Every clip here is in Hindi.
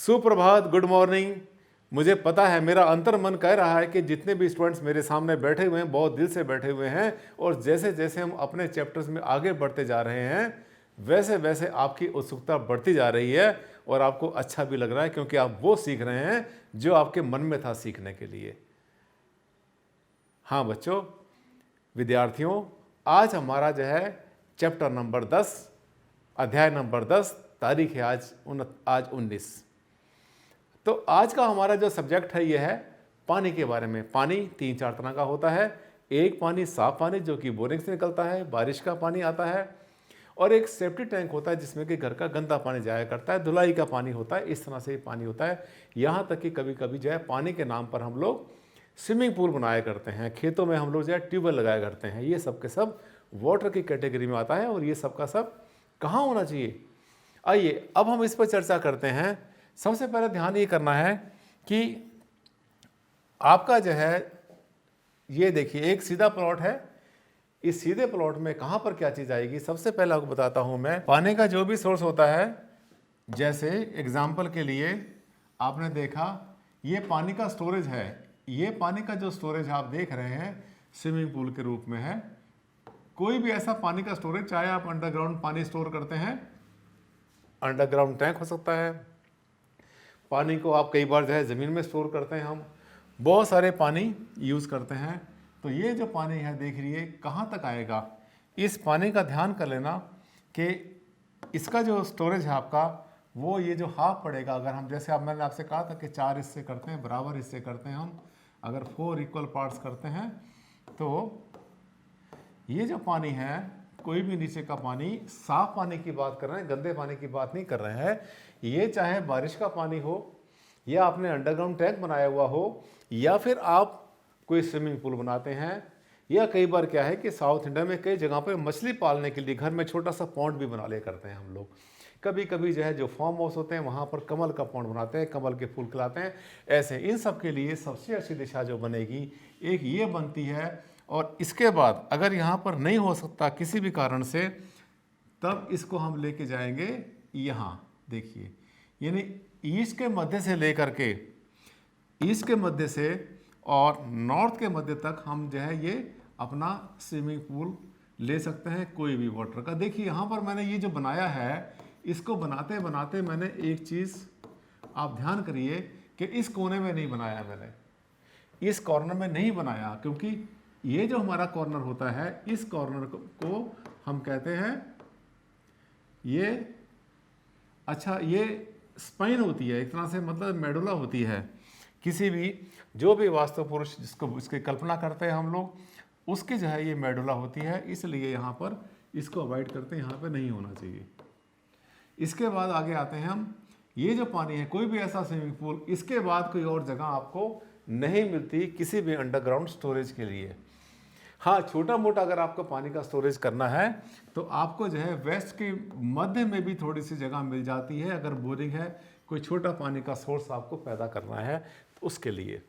सुप्रभात, गुड मॉर्निंग। मुझे पता है मेरा अंतर मन कह रहा है कि जितने भी स्टूडेंट्स मेरे सामने बैठे हुए हैं बहुत दिल से बैठे हुए हैं और जैसे जैसे हम अपने चैप्टर्स में आगे बढ़ते जा रहे हैं वैसे वैसे आपकी उत्सुकता बढ़ती जा रही है और आपको अच्छा भी लग रहा है क्योंकि आप वो सीख रहे हैं जो आपके मन में था सीखने के लिए। हाँ बच्चों, विद्यार्थियों, आज हमारा जो है चैप्टर नंबर 10, अध्याय नंबर 10, तारीख है आज 19। तो आज का हमारा जो सब्जेक्ट है ये है पानी के बारे में। पानी 3-4 तरह का होता है। एक पानी साफ पानी जो कि बोरिंग से निकलता है, बारिश का पानी आता है, और एक सेफ्टी टैंक होता है जिसमें कि घर का गंदा पानी जाया करता है, धुलाई का पानी होता है। इस तरह से पानी होता है। यहाँ तक कि कभी कभी जो है पानी के नाम पर हम लोग स्विमिंग पूल बनाया करते हैं, खेतों में हम लोग जो है ट्यूबवेल लगाया करते हैं। ये सब के सब वाटर की कैटेगरी में आता है और ये सब का सब कहाँ होना चाहिए। आइए अब हम इस पर चर्चा करते हैं। सबसे पहले ध्यान ये करना है कि आपका जो है ये देखिए एक सीधा प्लॉट है। इस सीधे प्लॉट में कहाँ पर क्या चीज़ आएगी सबसे पहले आपको बताता हूँ मैं। पानी का जो भी सोर्स होता है, जैसे एग्जाम्पल के लिए आपने देखा ये पानी का स्टोरेज है। ये पानी का जो स्टोरेज आप देख रहे हैं स्विमिंग पूल के रूप में है। कोई भी ऐसा पानी का स्टोरेज, चाहे आप अंडरग्राउंड पानी स्टोर करते हैं, अंडरग्राउंड टैंक हो सकता है, पानी को आप कई बार जो है ज़मीन में स्टोर करते हैं, हम बहुत सारे पानी यूज़ करते हैं। तो ये जो पानी है देख रही कहाँ तक आएगा, इस पानी का ध्यान कर लेना कि इसका जो स्टोरेज है आपका वो ये जो हाफ पड़ेगा। अगर हम जैसे अब मैंने आपसे कहा था कि 4 हिस्से करते हैं, बराबर हिस्से करते हैं, हम अगर 4 इक्वल पार्ट्स करते हैं तो ये जो पानी है, कोई भी नीचे का पानी, साफ पानी की बात कर रहे हैं, गंदे पानी की बात नहीं कर रहे हैं। ये चाहे बारिश का पानी हो या आपने अंडरग्राउंड टैंक बनाया हुआ हो या फिर आप कोई स्विमिंग पूल बनाते हैं, या कई बार क्या है कि साउथ इंडिया में कई जगह पर मछली पालने के लिए घर में छोटा सा पॉन्ड भी बना ले करते हैं हम लोग। कभी कभी जो है जो फार्म हाउस होते हैं वहाँ पर कमल का पॉन्ड बनाते हैं, कमल के फूल खिलाते हैं। ऐसे इन सब के लिए सबसे अच्छी दिशा जो बनेगी एक ये बनती है। और इसके बाद अगर यहाँ पर नहीं हो सकता किसी भी कारण से, तब इसको हम लेके जाएंगे यहाँ। देखिए यानी ईस्ट के मध्य से लेकर के, ईस्ट के मध्य से और नॉर्थ के मध्य तक हम जो है ये अपना स्विमिंग पूल ले सकते हैं कोई भी वाटर का। देखिए यहाँ पर मैंने ये जो बनाया है, इसको बनाते बनाते मैंने एक चीज़ आप ध्यान करिए कि इस कोने में नहीं बनाया मैंने, इस कॉर्नर में नहीं बनाया, क्योंकि ये जो हमारा कॉर्नर होता है इस कॉर्नर को हम कहते हैं ये, अच्छा ये स्पाइन होती है एक तरह से, मतलब मेडुला होती है। किसी भी जो भी वास्तु पुरुष जिसको इसकी कल्पना करते हैं हम लोग, उसकी जो है ये मेडुला होती है, इसलिए यहाँ पर इसको अवॉइड करते हैं, यहाँ पे नहीं होना चाहिए। इसके बाद आगे आते हैं हम, ये जो पानी है कोई भी ऐसा स्विमिंग पूल, इसके बाद कोई और जगह आपको नहीं मिलती किसी भी अंडरग्राउंड स्टोरेज के लिए। हाँ, छोटा मोटा अगर आपको पानी का स्टोरेज करना है तो आपको जो है वेस्ट के मध्य में भी थोड़ी सी जगह मिल जाती है। अगर बोरिंग है, कोई छोटा पानी का सोर्स आपको पैदा करना है तो उसके लिए।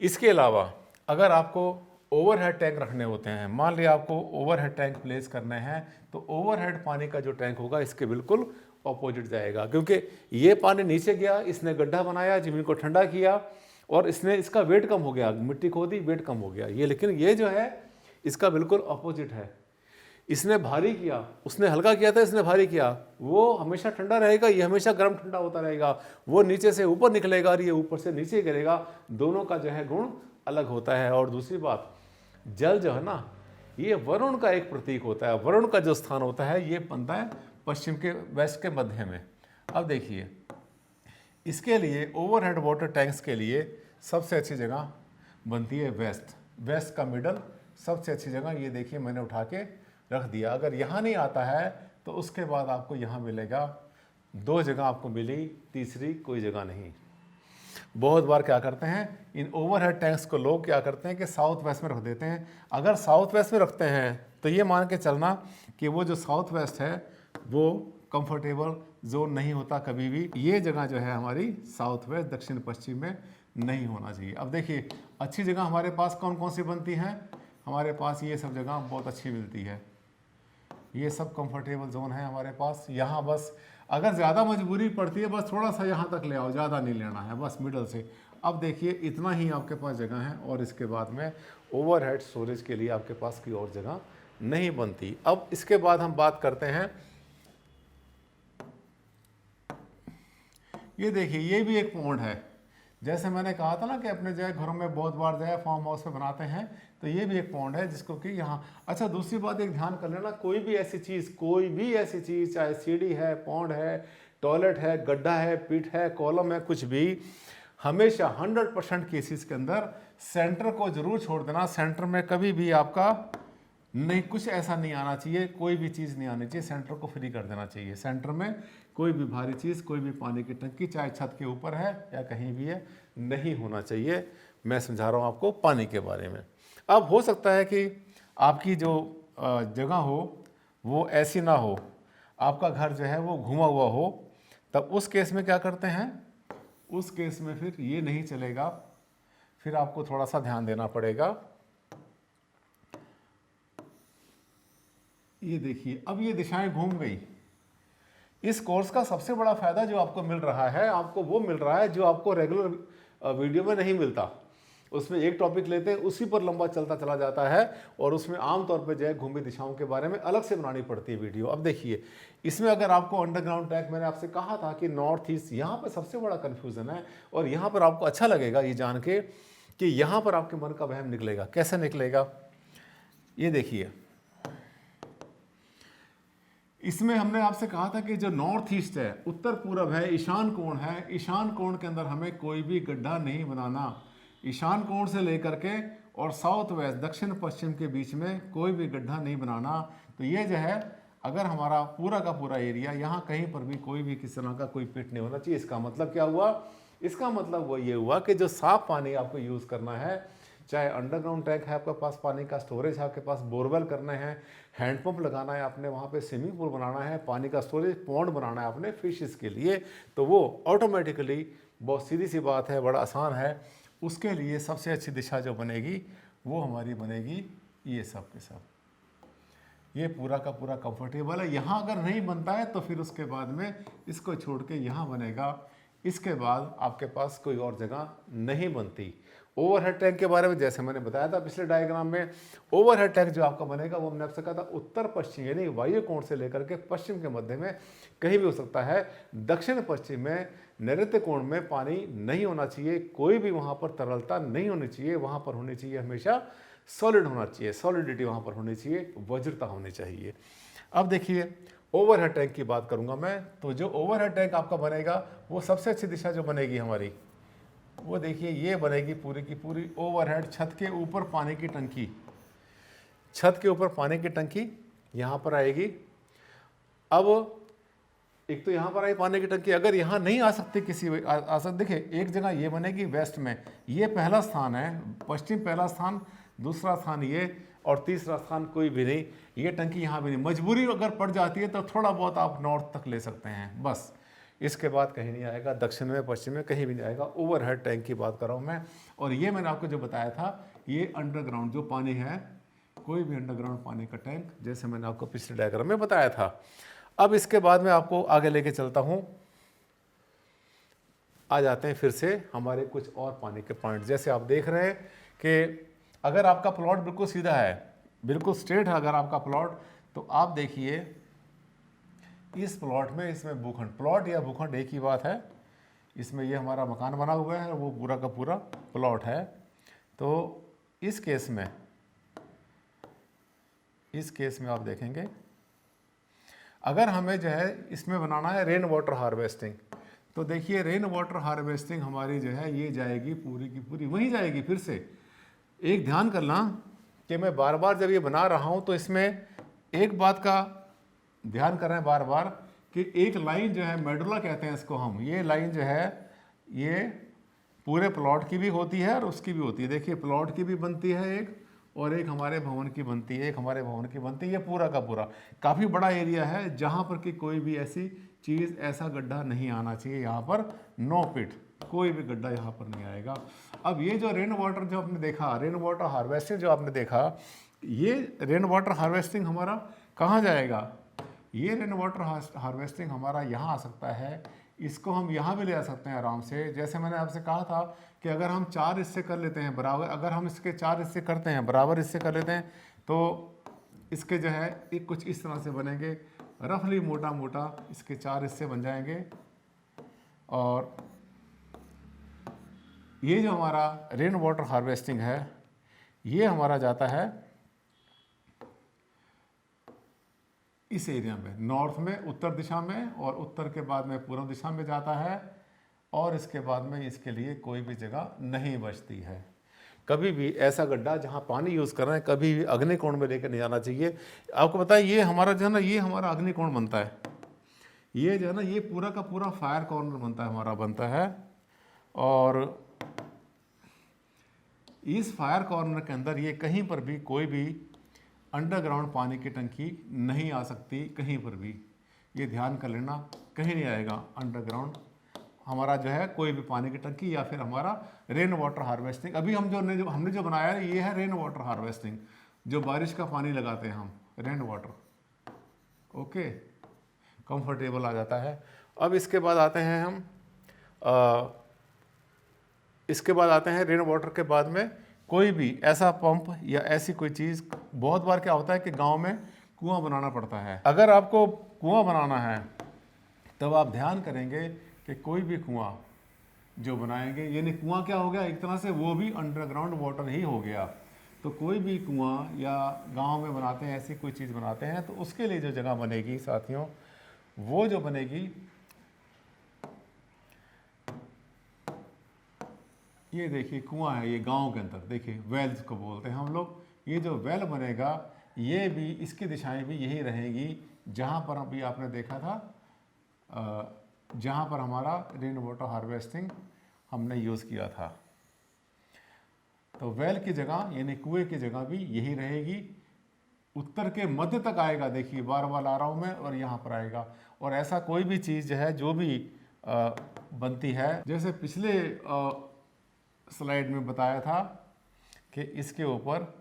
इसके अलावा अगर आपको ओवरहेड टैंक रखने होते हैं, मान लिया आपको ओवरहेड टैंक प्लेस करने हैं, तो ओवरहेड पानी का जो टैंक होगा इसके बिल्कुल ऑपोजिट जाएगा, क्योंकि ये पानी नीचे गया, इसने गड्ढा बनाया, ज़मीन को ठंडा किया और इसने इसका वेट कम हो गया, मिट्टी खोदी, वेट कम हो गया ये। लेकिन ये जो है इसका बिल्कुल अपोजिट है, इसने भारी किया, उसने हल्का किया था, इसने भारी किया। वो हमेशा ठंडा रहेगा, ये हमेशा गर्म ठंडा होता रहेगा। वो नीचे से ऊपर निकलेगा और ये ऊपर से नीचे गिरेगा। दोनों का जो है गुण अलग होता है। और दूसरी बात, जल जो है ना, ये वरुण का एक प्रतीक होता है। वरुण का जो स्थान होता है ये बनता है पश्चिम के, वेस्ट के मध्य में। अब देखिए इसके लिए ओवरहेड वाटर टैंक्स के लिए सबसे अच्छी जगह बनती है वेस्ट। वेस्ट का मिडल सबसे अच्छी जगह, ये देखिए मैंने उठा के रख दिया। अगर यहाँ नहीं आता है तो उसके बाद आपको यहाँ मिलेगा, 2 जगह आपको मिली, तीसरी कोई जगह नहीं। बहुत बार क्या करते हैं, इन ओवरहेड टैंक्स को लोग क्या करते हैं कि साउथ वेस्ट में रख देते हैं। अगर साउथ वेस्ट में रखते हैं तो ये मान के चलना कि वो जो साउथ वेस्ट है वो कंफर्टेबल जोन नहीं होता कभी भी। ये जगह जो है हमारी साउथ वेस्ट, दक्षिण पश्चिम में नहीं होना चाहिए। अब देखिए अच्छी जगह हमारे पास कौन कौन सी बनती हैं, हमारे पास ये सब जगह बहुत अच्छी मिलती है। ये सब कंफर्टेबल जोन है हमारे पास। यहाँ बस अगर ज़्यादा मजबूरी पड़ती है बस थोड़ा सा यहाँ तक ले आओ, ज़्यादा नहीं लेना है, बस मिडल से। अब देखिए इतना ही आपके पास जगह है और इसके बाद में ओवरहेड स्टोरेज के लिए आपके पास कोई और जगह नहीं बनती। अब इसके बाद हम बात करते हैं, ये देखिए ये भी एक पॉन्ड है। जैसे मैंने कहा था ना कि अपने जो है घरों में बहुत बार जो है फार्म हाउस में बनाते हैं, तो ये भी एक पॉन्ड है जिसको कि यहाँ। अच्छा दूसरी बात एक ध्यान कर लेना, कोई भी ऐसी चीज़ चाहे सीढ़ी है, पॉन्ड है, टॉयलेट है, गड्ढा है, पिट है, कॉलम है, कुछ भी, हमेशा 100% केसेस के अंदर सेंटर को जरूर छोड़ देना। सेंटर में कभी भी आपका नहीं, कुछ ऐसा नहीं आना चाहिए, कोई भी चीज़ नहीं आनी चाहिए, सेंटर को फ्री कर देना चाहिए। सेंटर में कोई भी भारी चीज़, कोई भी पानी की टंकी, चाहे छत के ऊपर है या कहीं भी है, नहीं होना चाहिए। मैं समझा रहा हूँ आपको पानी के बारे में। अब हो सकता है कि आपकी जो जगह हो वो ऐसी ना हो, आपका घर जो है वो घुमा हुआ हो, तब उस केस में क्या करते हैं, उस केस में फिर ये नहीं चलेगा, फिर आपको थोड़ा सा ध्यान देना पड़ेगा। ये देखिए अब ये दिशाएं घूम गई। इस कोर्स का सबसे बड़ा फायदा जो आपको मिल रहा है, आपको वो मिल रहा है जो आपको रेगुलर वीडियो में नहीं मिलता। उसमें एक टॉपिक लेते हैं, उसी पर लंबा चलता चला जाता है और उसमें आमतौर पर जो है घूमी दिशाओं के बारे में अलग से बनानी पड़ती है वीडियो। अब देखिए इसमें अगर आपको अंडरग्राउंड ट्रैक, मैंने आपसे कहा था कि नॉर्थ ईस्ट, यहाँ पर सबसे बड़ा कन्फ्यूज़न है और यहाँ पर आपको अच्छा लगेगा ये जान के कि यहाँ पर आपके मन का वहम निकलेगा। कैसे निकलेगा, ये देखिए। इसमें हमने आपसे कहा था कि जो नॉर्थ ईस्ट है, उत्तर पूरब है, ईशान कोण है, ईशान कोण के अंदर हमें कोई भी गड्ढा नहीं बनाना। ईशान कोण से लेकर के और साउथ वेस्ट, दक्षिण पश्चिम के बीच में कोई भी गड्ढा नहीं बनाना। तो ये जो है, अगर हमारा पूरा का पूरा एरिया, यहाँ कहीं पर भी कोई भी किसी तरह का कोई पिट नहीं होना चाहिए। इसका मतलब क्या हुआ, इसका मतलब वो ये हुआ कि जो साफ पानी आपको यूज़ करना है, चाहे अंडरग्राउंड टैंक है आपके पास, पानी का स्टोरेज है आपके पास, बोरवेल करना है, हैंडपंप लगाना है आपने, वहाँ पे स्विमिंग पूल बनाना है, पानी का स्टोरेज पॉन्ड बनाना है आपने फिशेस के लिए, तो वो ऑटोमेटिकली, बहुत सीधी सी बात है, बड़ा आसान है। उसके लिए सबसे अच्छी दिशा जो बनेगी वो हमारी बनेगी ये सब के सब। ये पूरा का पूरा कंफर्टेबल है। यहाँ अगर नहीं बनता है तो फिर उसके बाद में इसको छोड़ के यहाँ बनेगा। इसके बाद आपके पास कोई और जगह नहीं बनती। ओवरहेड टैंक के बारे में जैसे मैंने बताया था पिछले डायग्राम में, ओवरहेड टैंक जो आपका बनेगा वो हमने आपसे कहा था उत्तर पश्चिम, यानी वायु कोण से लेकर के पश्चिम के मध्य में कहीं भी हो सकता है। दक्षिण पश्चिम में नैऋत्य कोण में पानी नहीं होना चाहिए, कोई भी वहाँ पर तरलता नहीं होनी चाहिए, वहाँ पर होनी चाहिए हमेशा सॉलिड होना चाहिए, सॉलिडिटी वहाँ पर होनी चाहिए, वज्रता होनी चाहिए। अब देखिए ओवरहेड टैंक की बात करूँगा मैं, तो जो ओवरहेड टैंक आपका बनेगा वो सबसे अच्छी दिशा जो बनेगी हमारी, वो देखिए ये बनेगी पूरी की पूरी ओवरहेड, छत के ऊपर पानी की टंकी, छत के ऊपर पानी की टंकी यहाँ पर आएगी। अब एक तो यहाँ पर आई पानी की टंकी, अगर यहाँ नहीं आ सकती किसी आ सकती, देखिए एक जगह ये बनेगी वेस्ट में, ये पहला स्थान है, पश्चिम पहला स्थान, दूसरा स्थान ये, और तीसरा स्थान कोई भी नहीं। ये टंकी यहाँ भी नहीं, मजबूरी अगर पड़ जाती है तो थोड़ा बहुत आप नॉर्थ तक ले सकते हैं, बस। इसके बाद कहीं नहीं आएगा, दक्षिण में पश्चिम में कहीं भी नहीं आएगा। ओवरहेड टैंक की बात कर रहा हूँ मैं। और ये मैंने आपको जो बताया था, ये अंडरग्राउंड जो पानी है, कोई भी अंडरग्राउंड पानी का टैंक, जैसे मैंने आपको पिछले डायग्राम में बताया था। अब इसके बाद मैं आपको आगे लेके चलता हूँ, आ जाते हैं फिर से हमारे कुछ और पानी के पॉइंट। जैसे आप देख रहे हैं कि अगर आपका प्लॉट बिल्कुल सीधा है, बिल्कुल स्ट्रेट है अगर आपका प्लॉट, तो आप देखिए इस प्लॉट में, इसमें भूखंड, प्लॉट या भूखंड एक ही बात है, इसमें ये हमारा मकान बना हुआ है, वो पूरा का पूरा प्लॉट है। तो इस केस में आप देखेंगे, अगर हमें जो है इसमें बनाना है रेन वाटर हार्वेस्टिंग, तो देखिए रेन वाटर हार्वेस्टिंग हमारी जो है ये जाएगी पूरी की पूरी वहीं जाएगी। फिर से एक ध्यान करना कि मैं बार बार जब ये बना रहा हूँ तो इसमें एक बात का ध्यान कर रहे हैं बार बार कि एक लाइन जो है, मेडुला कहते हैं इसको हम, ये लाइन जो है ये पूरे प्लॉट की भी होती है और उसकी भी होती है। देखिए प्लॉट की भी बनती है एक, और एक हमारे भवन की बनती है, एक हमारे भवन की बनती है। ये पूरा का पूरा काफ़ी बड़ा एरिया है जहाँ पर कि कोई भी ऐसी चीज़, ऐसा गड्ढा नहीं आना चाहिए। यहाँ पर नो पिट, कोई भी गड्ढा यहाँ पर नहीं आएगा। अब ये जो रेन वाटर जो आपने देखा, रेन वाटर हार्वेस्टिंग जो आपने देखा, ये रेन वाटर हार्वेस्टिंग हमारा कहाँ जाएगा, ये रेन वाटर हार्वेस्टिंग हमारा यहाँ आ सकता है, इसको हम यहाँ भी ले आ सकते हैं आराम से। जैसे मैंने आपसे कहा था कि अगर हम 4 हिस्से कर लेते हैं बराबर, अगर हम इसके 4 हिस्से करते हैं, बराबर हिस्से कर लेते हैं, तो इसके जो है एक कुछ इस तरह से बनेंगे, रफली मोटा मोटा इसके 4 हिस्से बन जाएंगे। और ये जो हमारा रेन वाटर हार्वेस्टिंग है, ये हमारा जाता है इस एरिया में, नॉर्थ में, उत्तर दिशा में, और उत्तर के बाद में पूर्व दिशा में जाता है, और इसके बाद में इसके लिए कोई भी जगह नहीं बचती है। कभी भी ऐसा गड्ढा जहाँ पानी यूज़ कर रहे हैं कभी भी अग्निकोण में लेकर नहीं जाना चाहिए। आपको पता है ये हमारा जो है ना, ये हमारा अग्निकोण बनता है, ये जो है ना, ये पूरा का पूरा फायर कॉर्नर बनता है, हमारा बनता है। और इस फायर कॉर्नर के अंदर ये कहीं पर भी कोई भी अंडरग्राउंड पानी की टंकी नहीं आ सकती, कहीं पर भी, ये ध्यान कर लेना, कहीं नहीं आएगा अंडरग्राउंड हमारा जो है कोई भी पानी की टंकी, या फिर हमारा रेन वाटर हार्वेस्टिंग। अभी हमने जो बनाया है ये है रेन वाटर हार्वेस्टिंग, जो बारिश का पानी लगाते हैं हम, रेन वाटर। ओके, कंफर्टेबल आ जाता है। अब इसके बाद आते हैं हम इसके बाद आते हैं रेन वाटर के बाद में कोई भी ऐसा पंप या ऐसी कोई चीज़। बहुत बार क्या होता है कि गांव में कुआं बनाना पड़ता है। अगर आपको कुआं बनाना है तब आप ध्यान करेंगे कि कोई भी कुआं जो बनाएंगे, यानी कुआं क्या हो गया एक तरह से, वो भी अंडरग्राउंड वाटर ही हो गया। तो कोई भी कुआं या गांव में बनाते हैं, ऐसी कोई चीज़ बनाते हैं, तो उसके लिए जो जगह बनेगी साथियों, वो जो बनेगी, ये देखिए कुआं है, ये गांव के अंदर देखिए वेल्स को बोलते हैं हम लोग। ये जो वेल बनेगा ये भी, इसकी दिशाएं भी यही रहेंगी जहाँ पर अभी आपने देखा था, जहाँ पर हमारा रेन वाटर हार्वेस्टिंग हमने यूज़ किया था। तो वेल की जगह यानी कुएं की जगह भी यही रहेगी, उत्तर के मध्य तक आएगा। देखिए बार बार आ रहा हूँ मैं, और यहाँ पर आएगा। और ऐसा कोई भी चीज़ है जो भी बनती है, जैसे पिछले स्लाइड में बताया था कि इसके ऊपर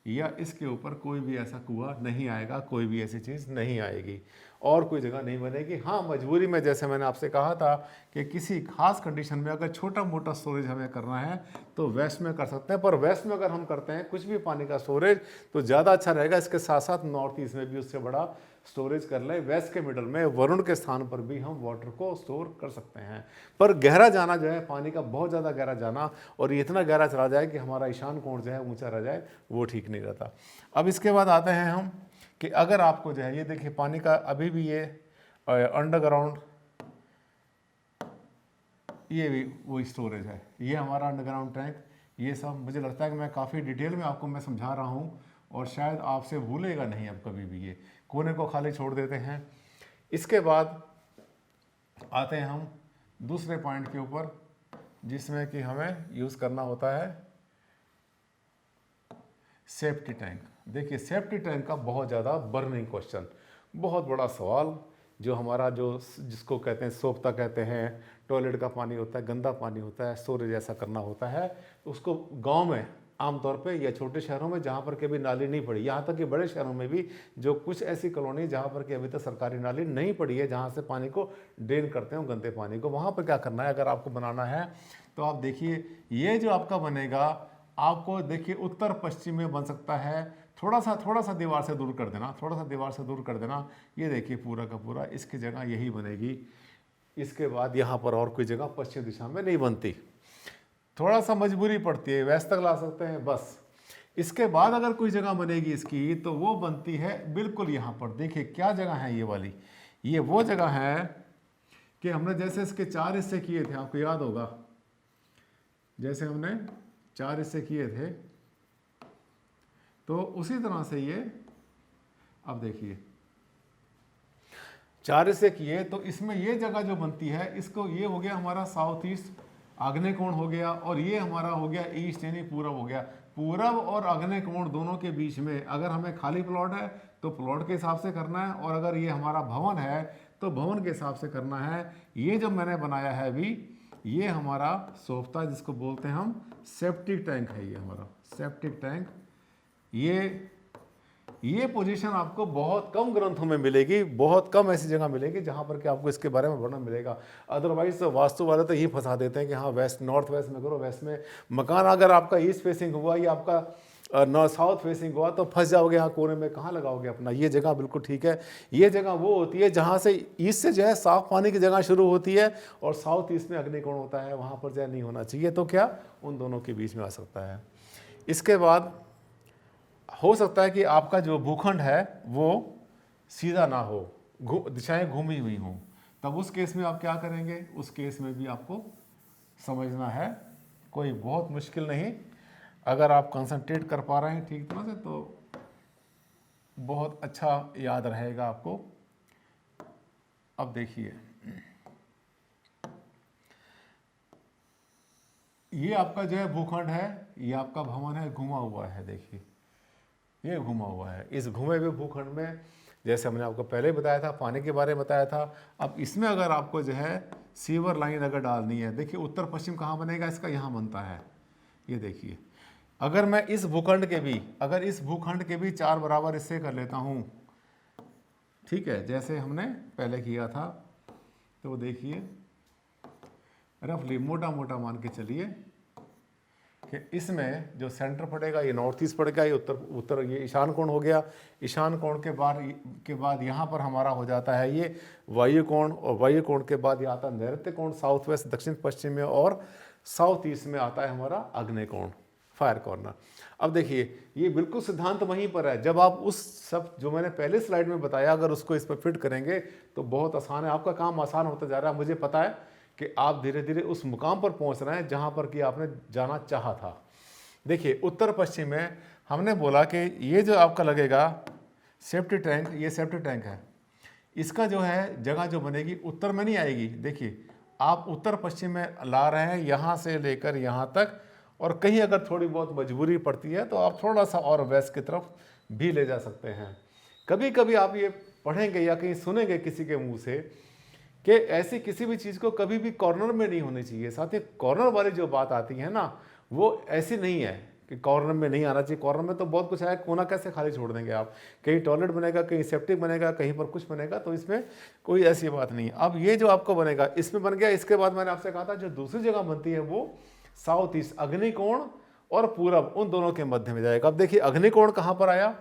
या इसके ऊपर कोई भी ऐसा कुआं नहीं आएगा, कोई भी ऐसी चीज़ नहीं आएगी, और कोई जगह नहीं बनेगी। हाँ, मजबूरी में, जैसे मैंने आपसे कहा था कि किसी खास कंडीशन में अगर छोटा मोटा स्टोरेज हमें करना है तो वेस्ट में कर सकते हैं, पर वेस्ट में अगर हम करते हैं कुछ भी पानी का स्टोरेज तो ज़्यादा अच्छा रहेगा। इसके साथ साथ नॉर्थ ईस्ट में भी उससे बड़ा स्टोरेज कर लें, वेस्ट के मिडल में वरुण के स्थान पर भी हम वाटर को स्टोर कर सकते हैं। पर गहरा जाना जो है, पानी का बहुत ज़्यादा गहरा जाना, और ये इतना गहरा चला जाए कि हमारा ईशान कोण जो है ऊंचा रह जाए, वो ठीक नहीं रहता। अब इसके बाद आते हैं हम कि अगर आपको जो है, ये देखिए पानी का अभी भी ये अंडरग्राउंड, ये भी वही स्टोरेज है, ये हमारा अंडरग्राउंड टैंक। ये सब मुझे लगता है कि मैं काफ़ी डिटेल में आपको मैं समझा रहा हूँ, और शायद आपसे भूलेगा नहीं अब कभी भी। ये कोने को खाली छोड़ देते हैं। इसके बाद आते हैं हम दूसरे पॉइंट के ऊपर, जिसमें कि हमें यूज़ करना होता है सेफ्टी टैंक। देखिए सेफ्टी टैंक का बहुत ज़्यादा बर्निंग क्वेश्चन, बहुत बड़ा सवाल, जो हमारा जिसको कहते हैं सोख्ता कहते हैं, टॉयलेट का पानी होता है, गंदा पानी होता है, स्टोरेज ऐसा करना होता है, तो उसको गांव में आमतौर पे या छोटे शहरों में जहाँ पर कभी नाली नहीं पड़ी, यहाँ तक कि बड़े शहरों में भी जो कुछ ऐसी कॉलोनी जहाँ पर कि अभी तक सरकारी नाली नहीं पड़ी है, जहाँ से पानी को ड्रेन करते हैं गंदे पानी को, वहाँ पर क्या करना है अगर आपको बनाना है तो आप देखिए ये जो आपका बनेगा, आपको देखिए उत्तर पश्चिम में बन सकता है। थोड़ा सा दीवार से दूर कर देना, थोड़ा सा दीवार से दूर कर देना। ये देखिए पूरा का पूरा इसकी जगह यही बनेगी। इसके बाद यहाँ पर और कोई जगह पश्चिम दिशा में नहीं बनती, थोड़ा सा मजबूरी पड़ती है, वैसे तक ला सकते हैं बस। इसके बाद अगर कोई जगह बनेगी इसकी तो वो बनती है बिल्कुल यहाँ पर। देखिए क्या जगह है ये वाली, ये वो जगह है कि हमने जैसे इसके 4 हिस्से किए थे, आपको याद होगा, जैसे हमने 4 हिस्से किए थे, तो उसी तरह से ये अब देखिए 4 हिस्से किए, तो इसमें ये जगह जो बनती है, इसको ये हो गया हमारा साउथ ईस्ट आग्नेय कोण हो गया, और ये हमारा हो गया ईस्ट यानी पूरब हो गया। पूरब और आग्नेय कोण दोनों के बीच में अगर हमें खाली प्लॉट है तो प्लॉट के हिसाब से करना है, और अगर ये हमारा भवन है तो भवन के हिसाब से करना है। ये जो मैंने बनाया है अभी, ये हमारा सोख्ता जिसको बोलते हैं हम सेप्टिक टैंक है, ये हमारा सेप्टिक टैंक। ये ये पोजीशन आपको बहुत कम ग्रंथों में मिलेगी, बहुत कम ऐसी जगह मिलेगी जहाँ पर कि आपको इसके बारे में वर्णन मिलेगा। अदरवाइज तो वास्तु वाले तो यही फंसा देते हैं कि हाँ वेस्ट नॉर्थ वेस्ट में करो, वेस्ट में मकान अगर आपका ईस्ट फेसिंग हुआ या आपका नॉर्थ साउथ फेसिंग हुआ तो फंस जाओगे, यहाँ कोने में कहाँ लगाओगे अपना। ये जगह बिल्कुल ठीक है। ये जगह वो होती है जहाँ से ईस्ट से जो है साफ पानी की जगह शुरू होती है और साउथ ईस्ट में अग्निकोण होता है, वहाँ पर जो है नहीं होना चाहिए। तो क्या उन दोनों के बीच में आ सकता है। इसके बाद हो सकता है कि आपका जो भूखंड है वो सीधा ना हो, दिशाएं घूमी हुई हों, तब उस केस में आप क्या करेंगे? उस केस में भी आपको समझना है, कोई बहुत मुश्किल नहीं। अगर आप कंसंट्रेट कर पा रहे हैं ठीक तरह से तो बहुत अच्छा याद रहेगा आपको। अब देखिए, ये आपका जो है भूखंड है, ये आपका भवन है, घुमा हुआ है। देखिए ये घुमा हुआ है। इस घुमे हुए भूखंड में जैसे हमने आपको पहले बताया था, पानी के बारे में बताया था। अब इसमें अगर आपको जो है सीवर लाइन अगर डालनी है, देखिए उत्तर पश्चिम कहाँ बनेगा इसका? यहाँ बनता है। ये देखिए, अगर मैं इस भूखंड के भी, अगर इस भूखंड के भी 4 बराबर इससे कर लेता हूँ, ठीक है, जैसे हमने पहले किया था, तो देखिए रफली मोटा मोटा मान के चलिए कि इसमें जो सेंटर पड़ेगा ये नॉर्थ ईस्ट पड़ेगा, ये उत्तर ये ईशान कोण हो गया। ईशान कोण के बाद यहाँ पर हमारा हो जाता है ये वायु कोण, और वायु कोण के बाद ये आता है नैऋत्य कोण साउथ वेस्ट दक्षिण पश्चिम में, और साउथ ईस्ट में आता है हमारा आग्नेय कोण, फायर कॉर्नर। अब देखिए ये बिल्कुल सिद्धांत वहीं पर है। जब आप उस सब जो मैंने पहले स्लाइड में बताया अगर उसको इस पर फिट करेंगे तो बहुत आसान है, आपका काम आसान होता जा रहा है। मुझे पता है कि आप धीरे धीरे उस मुकाम पर पहुंच रहे हैं जहां पर कि आपने जाना चाहा था। देखिए उत्तर पश्चिम में हमने बोला कि ये जो आपका लगेगा सेफ्टी टैंक, ये सेफ्टी टैंक है, इसका जो है जगह जो बनेगी उत्तर में नहीं आएगी। देखिए आप उत्तर पश्चिम में ला रहे हैं, यहाँ से लेकर यहाँ तक, और कहीं अगर थोड़ी बहुत मजबूरी पड़ती है तो आप थोड़ा सा और वेस्ट की तरफ भी ले जा सकते हैं। कभी कभी आप ये पढ़ेंगे या कहीं सुनेंगे किसी के मुंह से कि ऐसी किसी भी चीज़ को कभी भी कॉर्नर में नहीं होनी चाहिए। साथ ही कॉर्नर वाली जो बात आती है ना, वो ऐसी नहीं है कि कॉर्नर में नहीं आना चाहिए। कॉर्नर में तो बहुत कुछ है, कोना कैसे खाली छोड़ देंगे आप? कहीं टॉयलेट बनेगा, कहीं सेप्टिक बनेगा, कहीं पर कुछ बनेगा, तो इसमें कोई ऐसी बात नहीं। अब ये जो आपको बनेगा इसमें बन गया। इसके बाद मैंने आपसे कहा था जो दूसरी जगह बनती है वो साउथ ईस्ट, अग्निकोण और पूरब, उन दोनों के मध्य में जाएगा। अब देखिए अग्निकोण कहाँ पर आया?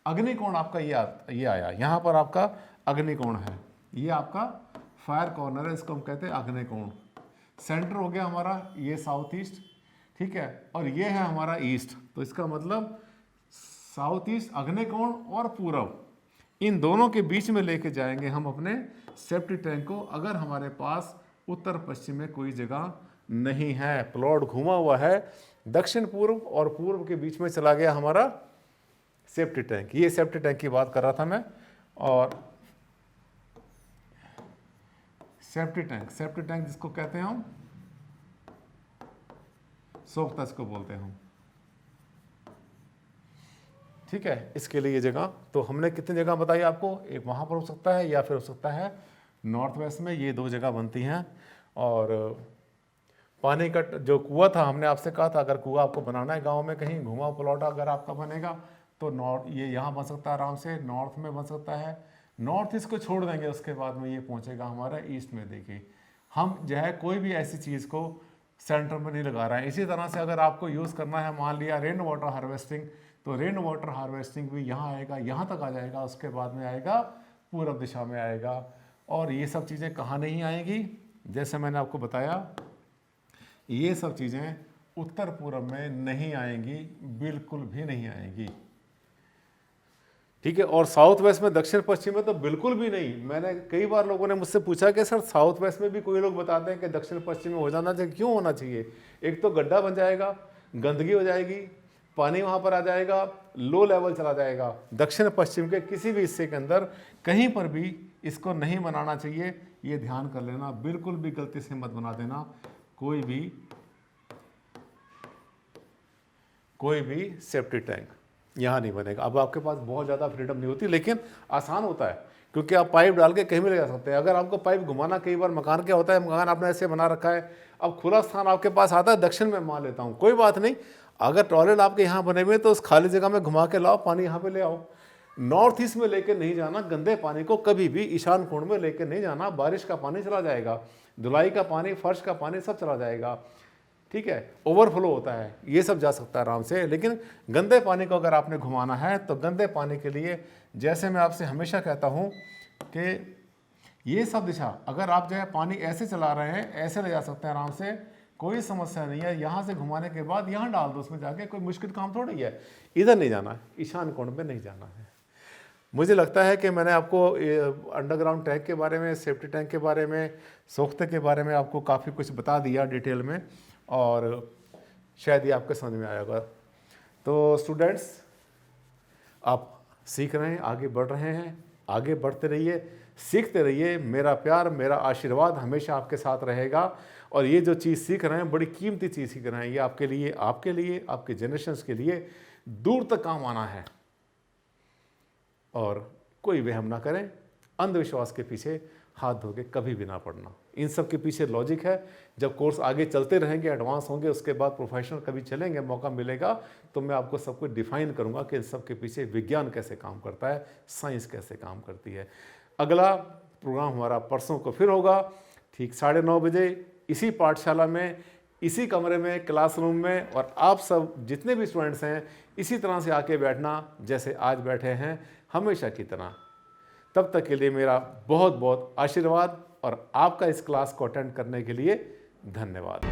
अग्निकोण आपका ये आया, यहाँ पर आपका अग्निकोण है, ये आपका फायर कॉर्नर है, इसको हम कहते हैं अग्निकोण। सेंटर हो गया हमारा ये साउथ ईस्ट, ठीक है, और ये है हमारा ईस्ट। तो इसका मतलब साउथ ईस्ट, अग्निकोण और पूरब, इन दोनों के बीच में लेके जाएंगे हम अपने सेफ्टी टैंक को। अगर हमारे पास उत्तर पश्चिम में कोई जगह नहीं है, प्लॉट घुमा हुआ है, दक्षिण पूर्व और पूर्व के बीच में चला गया हमारा सेफ्टी टैंक। ये सेफ्टी टैंक की बात कर रहा था मैं। और सेफ्टी टैंक जिसको कहते हैं हम सोख्ता को बोलते हैं हम, ठीक है। इसके लिए ये जगह तो हमने कितनी जगह बताई आपको? एक वहाँ पर हो सकता है या फिर हो सकता है नॉर्थ वेस्ट में, ये 2 जगह बनती हैं। और पानी का जो कुआं था, हमने आपसे कहा था अगर कुआं आपको बनाना है गांव में कहीं, घुमा प्लॉट अगर आपका बनेगा तो नॉर्थ, ये यहाँ बन सकता है आराम से, नॉर्थ में बन सकता है। नॉर्थ ईस्ट को छोड़ देंगे, उसके बाद में ये पहुँचेगा हमारा ईस्ट में। देखिए हम जो है कोई भी ऐसी चीज़ को सेंटर में नहीं लगा रहे हैं। इसी तरह से अगर आपको यूज़ करना है, मान लिया रेन वाटर हार्वेस्टिंग, तो रेन वाटर हार्वेस्टिंग भी यहाँ आएगा, यहाँ तक आ जाएगा, उसके बाद में आएगा पूरब दिशा में आएगा। और ये सब चीज़ें कहाँ नहीं आएंगी? जैसे मैंने आपको बताया, ये सब चीज़ें उत्तर पूरब में नहीं आएंगी, बिल्कुल भी नहीं आएंगी, ठीक है। और साउथ वेस्ट में, दक्षिण पश्चिम में तो बिल्कुल भी नहीं। मैंने कई बार लोगों ने मुझसे पूछा कि सर साउथ वेस्ट में भी कोई लोग बताते हैं कि दक्षिण पश्चिम में हो जाना चाहिए, क्यों होना चाहिए? एक तो गड्ढा बन जाएगा, गंदगी हो जाएगी, पानी वहाँ पर आ जाएगा, लो लेवल चला जाएगा। दक्षिण पश्चिम के किसी भी हिस्से के अंदर कहीं पर भी इसको नहीं बनाना चाहिए, ये ध्यान कर लेना। बिल्कुल भी गलती से मत बना देना कोई भी सेफ्टी टैंक यहाँ नहीं बनेगा। अब आपके पास बहुत ज़्यादा फ्रीडम नहीं होती, लेकिन आसान होता है क्योंकि आप पाइप डाल के कहीं भी ले जा सकते हैं। अगर आपको पाइप घुमाना, कई बार मकान क्या होता है, मकान आपने ऐसे बना रखा है, अब खुला स्थान आपके पास आता है, दक्षिण में मान लेता हूँ, कोई बात नहीं, अगर टॉयलेट आपके यहाँ बने हुए तो उस खाली जगह में घुमा के लाओ, पानी यहाँ पे ले आओ, नॉर्थ ईस्ट में लेकर नहीं जाना गंदे पानी को, कभी भी ईशान कोण में लेकर नहीं जाना। बारिश का पानी चला जाएगा, धुलाई का पानी, फर्श का पानी सब चला जाएगा, ठीक है, ओवरफ्लो होता है, ये सब जा सकता है आराम से। लेकिन गंदे पानी को अगर आपने घुमाना है तो गंदे पानी के लिए जैसे मैं आपसे हमेशा कहता हूँ कि ये सब दिशा अगर आप जो है पानी ऐसे चला रहे हैं, ऐसे ले जा सकते हैं आराम से, कोई समस्या नहीं है। यहाँ से घुमाने के बाद यहाँ डाल दो उसमें जाके, कोई मुश्किल काम थोड़ी है। इधर नहीं जाना है, ईशान कोण पे नहीं जाना है। मुझे लगता है कि मैंने आपको अंडरग्राउंड टैंक के बारे में, सेफ्टी टैंक के बारे में, सोख्ते के बारे में आपको काफ़ी कुछ बता दिया डिटेल में, और शायद ये आपके समझ में आया होगा। तो स्टूडेंट्स, आप सीख रहे हैं, आगे बढ़ रहे हैं, आगे बढ़ते रहिए, सीखते रहिए। मेरा प्यार, मेरा आशीर्वाद हमेशा आपके साथ रहेगा। और ये जो चीज़ सीख रहे हैं, बड़ी कीमती चीज़ सीख रहे हैं, ये आपके लिए, आपके जनरेशन्स के लिए दूर तक काम आना है। और कोई वहम ना करें, अंधविश्वास के पीछे हाथ धो के कभी भी ना पड़ना। इन सब के पीछे लॉजिक है। जब कोर्स आगे चलते रहेंगे, एडवांस होंगे, उसके बाद प्रोफेशनल कभी चलेंगे, मौका मिलेगा तो मैं आपको सब कुछ डिफाइन करूंगा कि इन सब के पीछे विज्ञान कैसे काम करता है, साइंस कैसे काम करती है। अगला प्रोग्राम हमारा परसों को फिर होगा, ठीक 9:30 बजे, इसी पाठशाला में, इसी कमरे में, क्लासरूम में। और आप सब जितने भी स्टूडेंट्स हैं, इसी तरह से आके बैठना जैसे आज बैठे हैं, हमेशा की तरह। तब तक के लिए मेरा बहुत बहुत आशीर्वाद और आपका इस क्लास को अटेंड करने के लिए धन्यवाद।